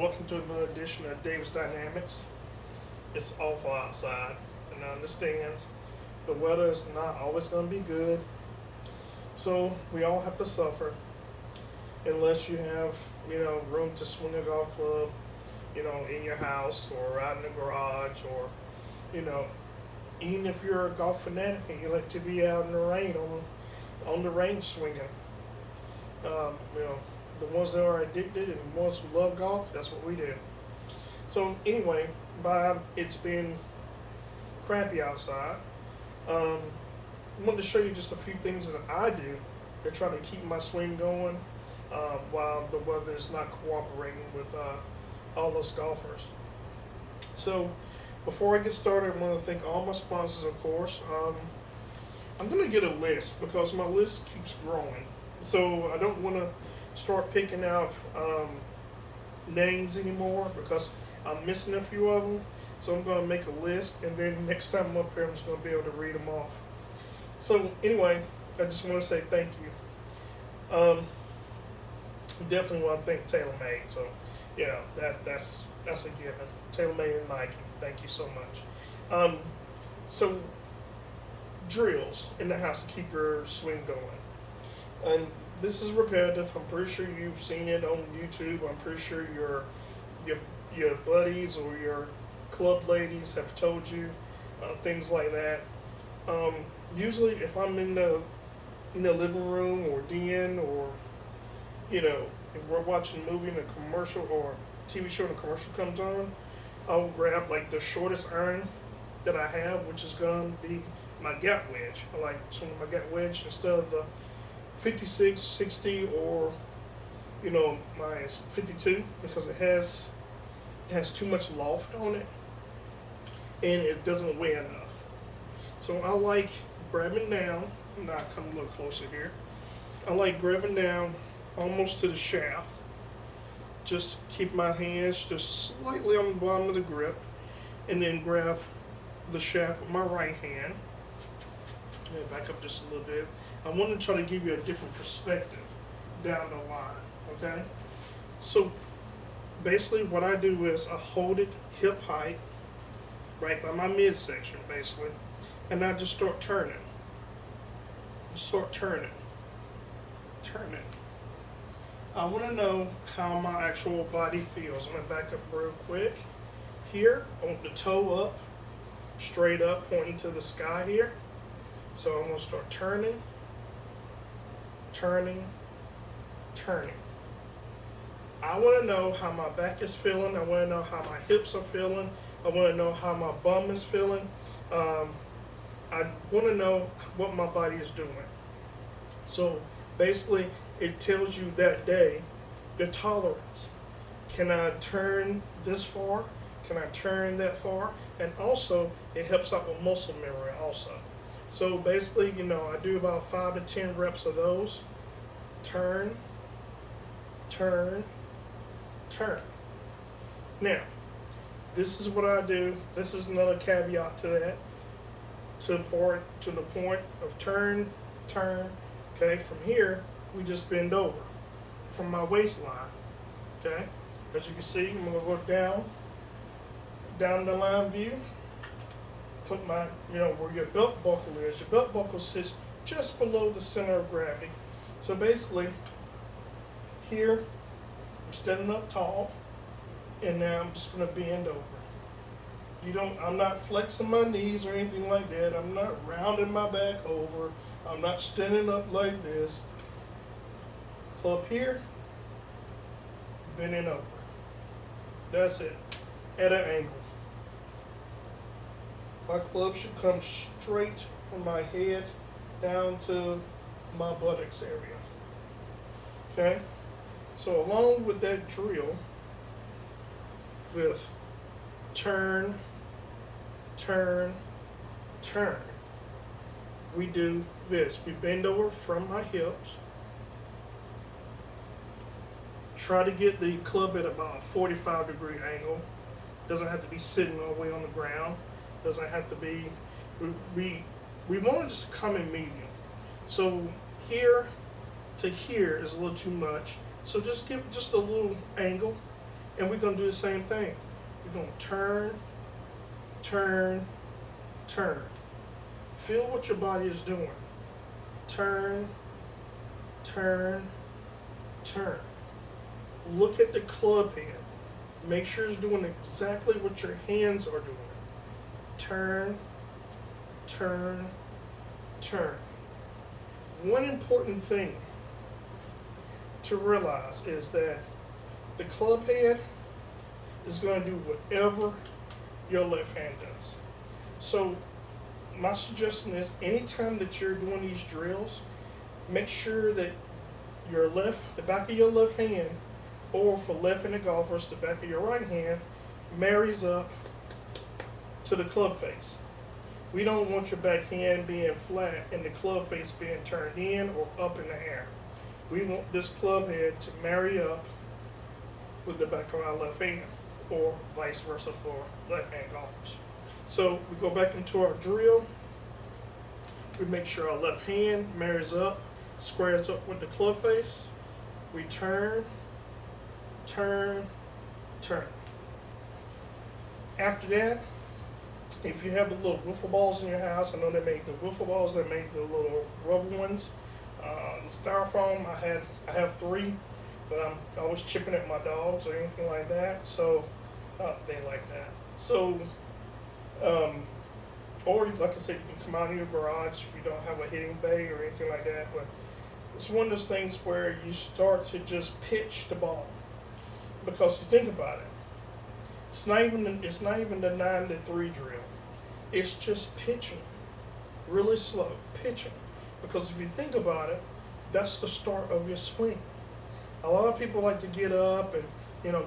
welcome to another edition of Davis Dynamics. It's awful outside, and I understand the weather is not always going to be good, so we all have to suffer unless you have, room to swing a golf club, in your house or out in the garage, or, you know, even if you're a golf fanatic and you like to be out in the rain on the range swinging. Um, you know, the ones that are addicted and the ones who love golf, that's what we do. So anyway, Bob, it's been crappy outside. Um, I wanted to show you just a few things that I do to try to keep my swing going while the weather is not cooperating with all those golfers. So before I get started, I want to thank all my sponsors, of course. I'm going to get a list because my list keeps growing. So I don't want to start picking out names anymore because I'm missing a few of them. So I'm going to make a list, and then next time I'm up here, I'm just going to be able to read them off. So anyway, I just want to say thank you. Definitely want to thank TaylorMade. So yeah, that's a given. TaylorMade and Nike. Thank you so much. So drills in the house to keep your swing going. And this is repetitive. I'm pretty sure you've seen it on YouTube. I'm pretty sure your buddies or your club ladies have told you things like that. Usually, if I'm in the living room or den, or if we're watching a movie and a commercial or TV show and a commercial comes on, I'll grab like the shortest iron that I have, which is going to be my gap wedge. I like swinging my gap wedge instead of the 56, 60, or my 52, because it has too much loft on it and it doesn't weigh enough. So I like grabbing down. Now come a little closer here. I like grabbing down almost to the shaft. Just keep my hands just slightly on the bottom of the grip, and then grab the shaft with my right hand. Back up just a little bit. I want to try to give you a different perspective down the line, okay? So basically what I do is I hold it hip height, right by my midsection basically, and I just start turning. Turning. I want to know how my actual body feels. I'm going to back up real quick. Here, I want the toe up, straight up, pointing to the sky here. So I'm going to start turning. I want to know how my back is feeling. I want to know how my hips are feeling. I want to know how my bum is feeling. I want to know what my body is doing. So basically, it tells you that day your tolerance. Can I turn this far? Can I turn that far? And also, it helps out with muscle memory also. So basically, I do about 5 to 10 reps of those. Turn. Now, this is what I do. This is another caveat to that. To the point of turn. Okay, from here, we just bend over from my waistline. Okay, as you can see, I'm gonna go down the line view. Put my, where your belt buckle is. Your belt buckle sits just below the center of gravity. So basically, here, I'm standing up tall, and now I'm just gonna bend over. I'm not flexing my knees or anything like that. I'm not rounding my back over. I'm not standing up like this. Club here, bending over. That's it, at an angle. My club should come straight from my head down to my buttocks area. Okay? So along with that drill, with turn, we do this. We bend over from my hips. Try to get the club at about a 45-degree angle. Doesn't have to be sitting all the way on the ground. Doesn't have to be. We want to just come in medium. So here to here is a little too much. So just give just a little angle, And we're going to do the same thing. We're going to turn, turn, turn. Feel what your body is doing. Turn, turn, turn. Look at the club head. Make sure it's doing exactly what your hands are doing. Turn, turn, turn. One important thing to realize is that the club head is going to do whatever your left hand does. So my suggestion is anytime that you're doing these drills, make sure that the back of your left hand, or for left-handed golfers, the back of your right hand, marries up to the club face. We don't want your back hand being flat and the club face being turned in or up in the air. We want this club head to marry up with the back of our left hand, or vice versa for left-hand golfers. So we go back into our drill. We make sure our left hand marries up, squares up with the club face. We turn, turn, turn. After that, if you have the little wiffle balls in your house, I know they make the wiffle balls, they make the little rubber ones. Styrofoam, I have 3, but I'm always chipping at my dogs or anything like that, so they like that. So, or like I said, you can come out of your garage if you don't have a hitting bay or anything like that, but it's one of those things where you start to just pitch the ball. Because you think about it, it's not even the 9 to 3 drill. It's just pitching, really slow pitching. Because if you think about it, that's the start of your swing. A lot of people like to get up and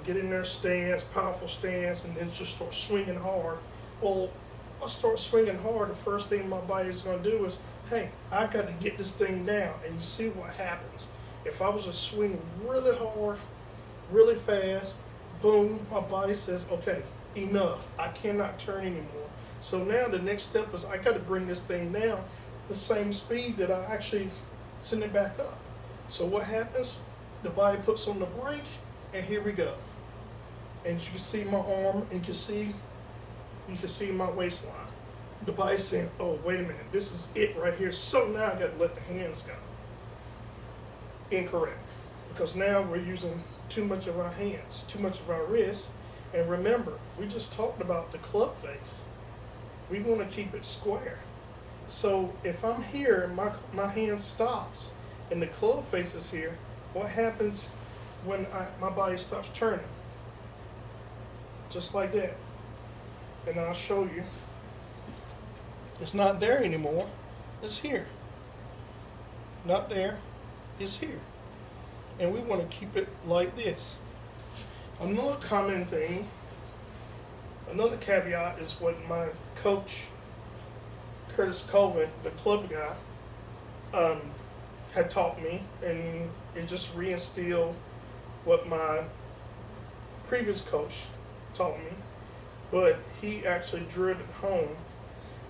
get in their stance, powerful stance, and then just start swinging hard. Well, I start swinging hard, the first thing my body is going to do is, hey, I got to get this thing down. And you see what happens. If I was to swing really hard, really fast, boom, my body says, okay, enough. I cannot turn anymore. So now the next step is I got to bring this thing down the same speed that I actually send it back up. So what happens? The body puts on the brake, and here we go. And you can see my arm, and you can see my waistline. The body's saying, oh, wait a minute, this is it right here. So now I got to let the hands go. Incorrect. Because now we're using too much of our hands, too much of our wrists. And remember, we just talked about the club face. We want to keep it square. So if I'm here and my hand stops and the club face is here, what happens when my body stops turning? Just like that. And I'll show you. It's not there anymore. It's here. Not there. It's here. And we want to keep it like this. Another common thing, another caveat is what my coach, Curtis Colvin, the club guy, had taught me, and it just reinstilled what my previous coach taught me, but he actually drilled it home.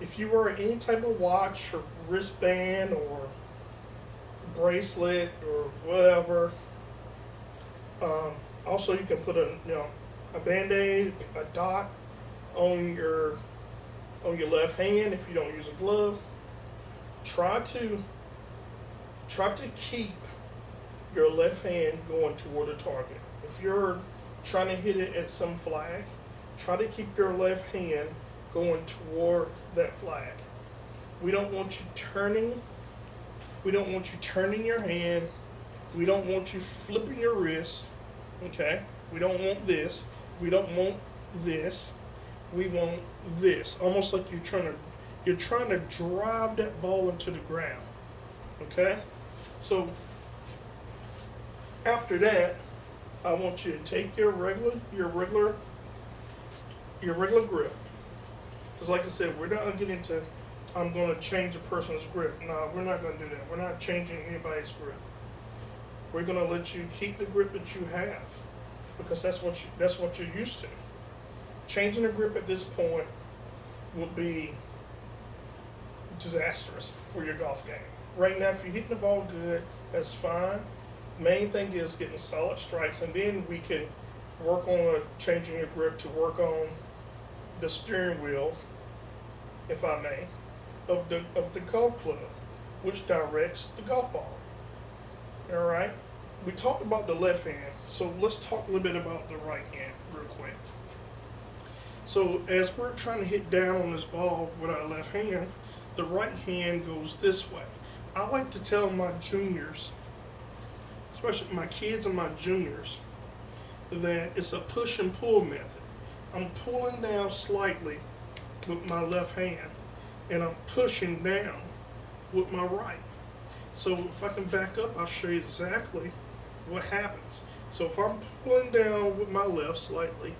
If you wear any type of watch or wristband or bracelet or whatever, also you can put a Band-Aid, a dot on your left hand if you don't use a glove. Try to keep your left hand going toward the target. If you're trying to hit it at some flag, try to keep your left hand going toward that flag. We don't want you turning. We don't want you turning your hand. We don't want you flipping your wrist. Okay? We don't want this. We don't want this. We want this. Almost like you're trying to drive that ball into the ground. Okay? So after that, I want you to take your regular grip. Because like I said, we're not going to get into, I'm going to change a person's grip. No, we're not going to do that. We're not changing anybody's grip. We're going to let you keep the grip that you have, because that's what you're used to. Changing the grip at this point will be disastrous for your golf game. Right now, if you're hitting the ball good, that's fine. Main thing is getting solid strikes, and then we can work on changing your grip to work on the steering wheel, if I may, of the golf club, which directs the golf ball. All right. We talked about the left hand, so let's talk a little bit about the right hand real quick. So as we're trying to hit down on this ball with our left hand, the right hand goes this way. I like to tell my juniors, especially my kids and my juniors, that it's a push and pull method. I'm pulling down slightly with my left hand, and I'm pushing down with my right. So if I can back up, I'll show you exactly what happens. So if I'm pulling down with my left slightly,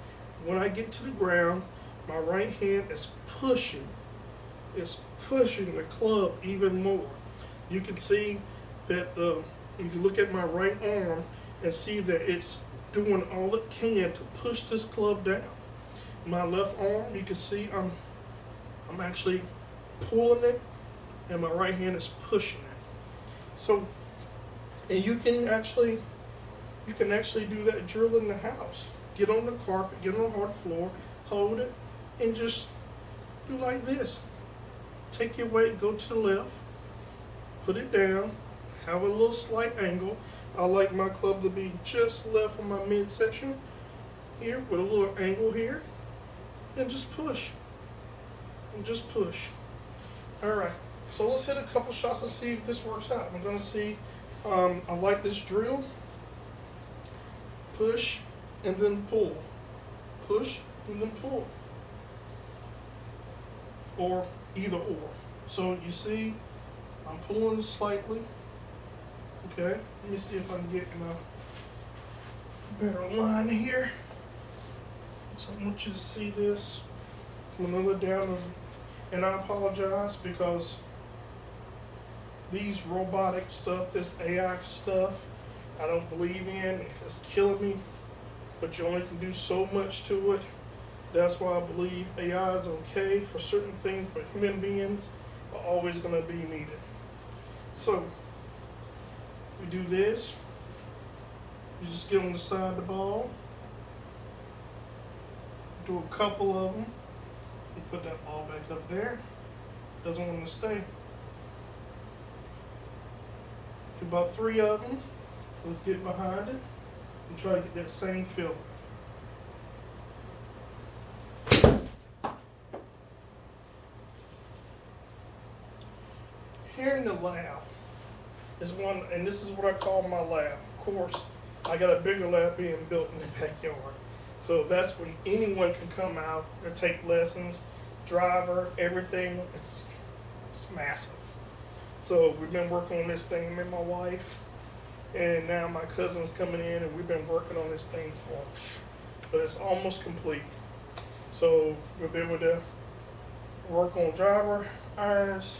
when I get to the ground, my right hand is pushing the club even more. You can see that you can look at my right arm and see that it's doing all it can to push this club down. My left arm, you can see I'm actually pulling it, and my right hand is pushing it. So, and you can actually do that drill in the house. Get on the carpet, get on the hard floor, hold it, and just do like this. Take your weight, go to the left, put it down, have a little slight angle. I like my club to be just left of my midsection here with a little angle here, and just push. And just push. All right, so let's hit a couple shots and see if this works out. We're gonna see, I like this drill. Push and then pull. Push and then pull. Or either or. So you see, I'm pulling slightly. Okay, let me see if I can get in a better line here. So I want you to see this from another down, and I apologize because these robotic stuff, this AI stuff, I don't believe in. It's killing me, but you only can do so much to it. That's why I believe AI is okay for certain things, but human beings are always going to be needed. So we do this. You just get on the side of the ball. Do a couple of them. You put that ball back up there. Doesn't want to stay. Do about 3 of them. Let's get behind it and try to get that same feel. Here in the lab is one, and this is what I call my lab. Of course, I got a bigger lab being built in the backyard. So that's when anyone can come out and take lessons, driver, everything. It's massive. So we've been working on this thing, me and my wife, and now my cousin's coming in, and we've been working on this thing but it's almost complete. So we'll be able to work on driver, irons,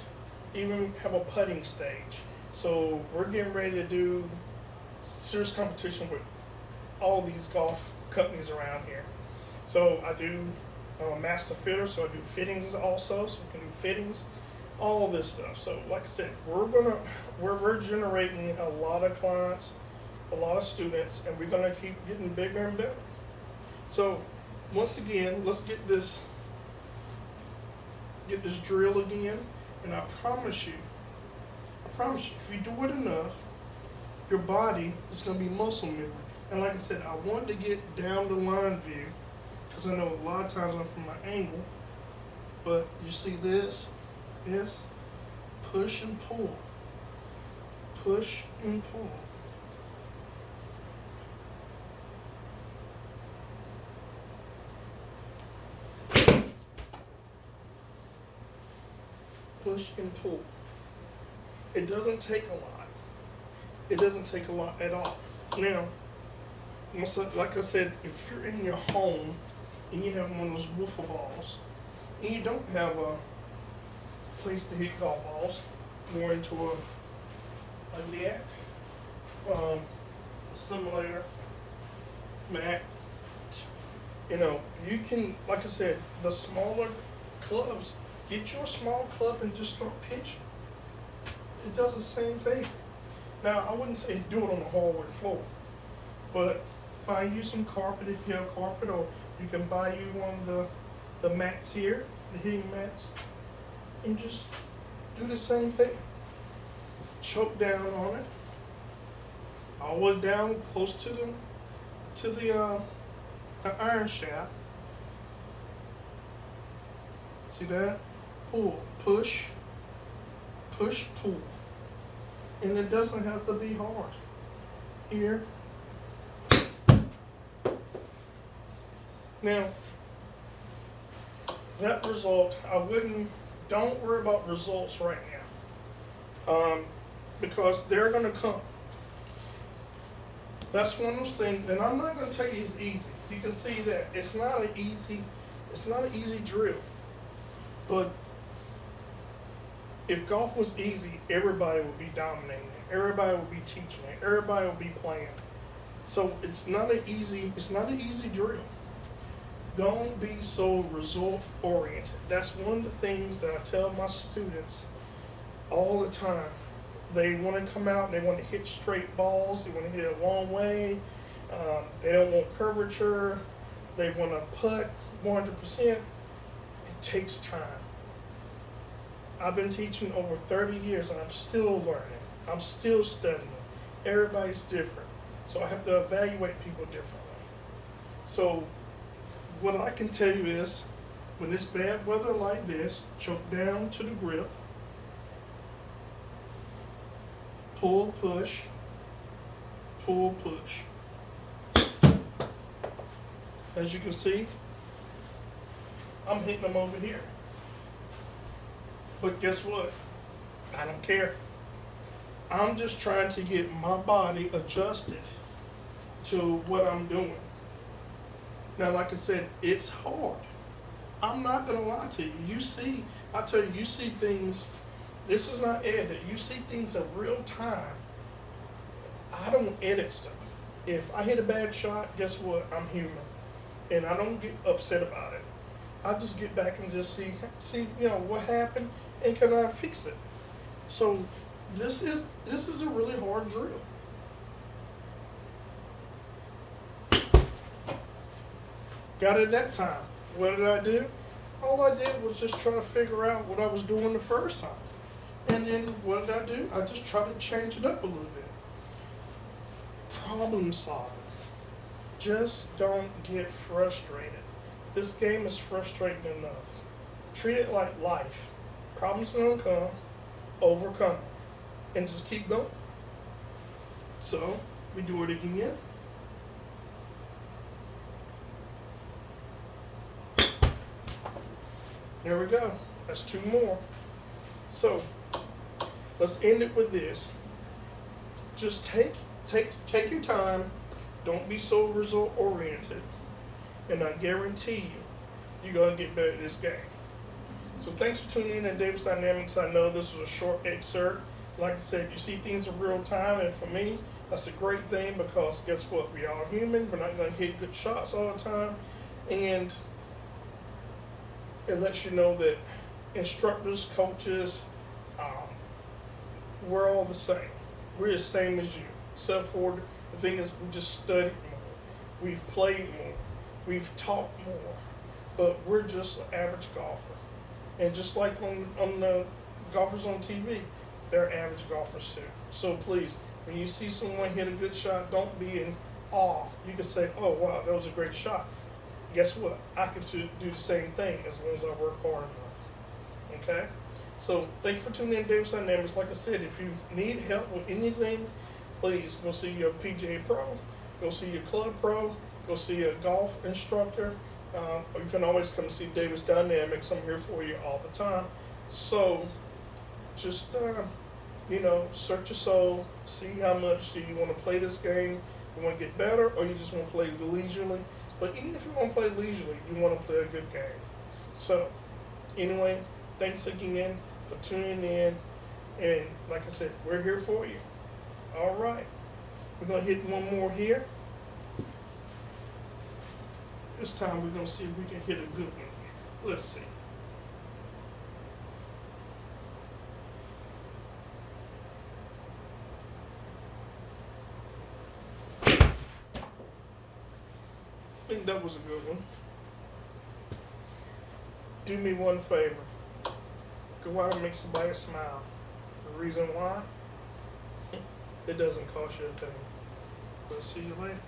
even have a putting stage. So we're getting ready to do serious competition with all these golf companies around here. So I do master fitter, so I do fittings also, so we can do fittings, all this stuff. So like I said, we're generating a lot of clients, a lot of students, and we're gonna keep getting bigger and better. So once again, let's get this drill again, and I promise you, if you do it enough, your body is gonna be muscle memory. And like I said, I wanted to get down the line view because I know a lot of times I'm from my angle, but you see this, push and pull, push and pull. Push and pull. It doesn't take a lot. It doesn't take a lot at all. Now, like I said, if you're in your home and you have one of those wiffle balls and you don't have a place to hit golf balls, more into a net, simulator, mat, you can, like I said, the smaller clubs, get you a small club and just start pitching. It does the same thing. Now, I wouldn't say do it on the hardwood floor, but find you some carpet if you have carpet, or you can buy you one of the mats here, the hitting mats, and just do the same thing. Choke down on it, all the way down close to the iron shaft. See that? Pull, push, push, pull, and it doesn't have to be hard. Here. Now, that result, don't worry about results right now, because they're going to come. That's one of those things, and I'm not going to tell you it's easy. You can see that it's not an easy drill. But if golf was easy, everybody would be dominating it. Everybody would be teaching it. Everybody would be playing. So it's not an easy drill. Don't be so result oriented. That's one of the things that I tell my students all the time. They want to come out and they want to hit straight balls. They want to hit it a long way. They don't want curvature. They want to putt 100%. It takes time. I've been teaching over 30 years and I'm still learning. I'm still studying. Everybody's different. So I have to evaluate people differently. So what I can tell you is, when it's bad weather like this, choke down to the grip, pull, push, pull, push. As you can see, I'm hitting them over here. But guess what? I don't care. I'm just trying to get my body adjusted to what I'm doing. Now, like I said, it's hard. I'm not going to lie to you. You see things. This is not edited. You see things in real time. I don't edit stuff. If I hit a bad shot, guess what? I'm human. And I don't get upset about it. I just get back and just see what happened and can I fix it. So this is a really hard drill. Got it that time. What did I do? All I did was just try to figure out what I was doing the first time. And then what did I do? I just tried to change it up a little bit. Problem solving. Just don't get frustrated. This game is frustrating enough. Treat it like life. Problems are going to come, overcome it, and just keep going. So, we do it again. There we go. That's two more. So, let's end it with this. Just take your time. Don't be so result oriented. And I guarantee you're going to get better at this game. So thanks for tuning in to Davis Dynamics. I know this was a short excerpt. Like I said, you see things in real time, and for me, that's a great thing because guess what? We are human. We're not going to hit good shots all the time. And it lets you know that instructors, coaches, we're all the same. We're the same as you. Except for the thing is, we just studied more. We've played more. We've taught more. But we're just an average golfer. And just like on the golfers on TV, they're average golfers too. So please, when you see someone hit a good shot, don't be in awe. You can say, oh wow, that was a great shot. Guess what? I can do the same thing as long as I work hard enough. Okay? So thank you for tuning in to Davis Dynamics. Like I said, if you need help with anything, please go see your PGA Pro, go see your club pro, go see a golf instructor. Or you can always come see Davis Dynamics. I'm here for you all the time. So just, search your soul. See how much do you want to play this game. You want to get better, or you just want to play leisurely. But even if you want to play leisurely, you want to play a good game. So anyway, thanks again for tuning in. And like I said, we're here for you. All right. We're going to hit one more here. This time we're going to see if we can hit a good one. Let's see. I think that was a good one. Do me one favor. Go out and make somebody smile. The reason why? It doesn't cost you a thing. We'll see you later.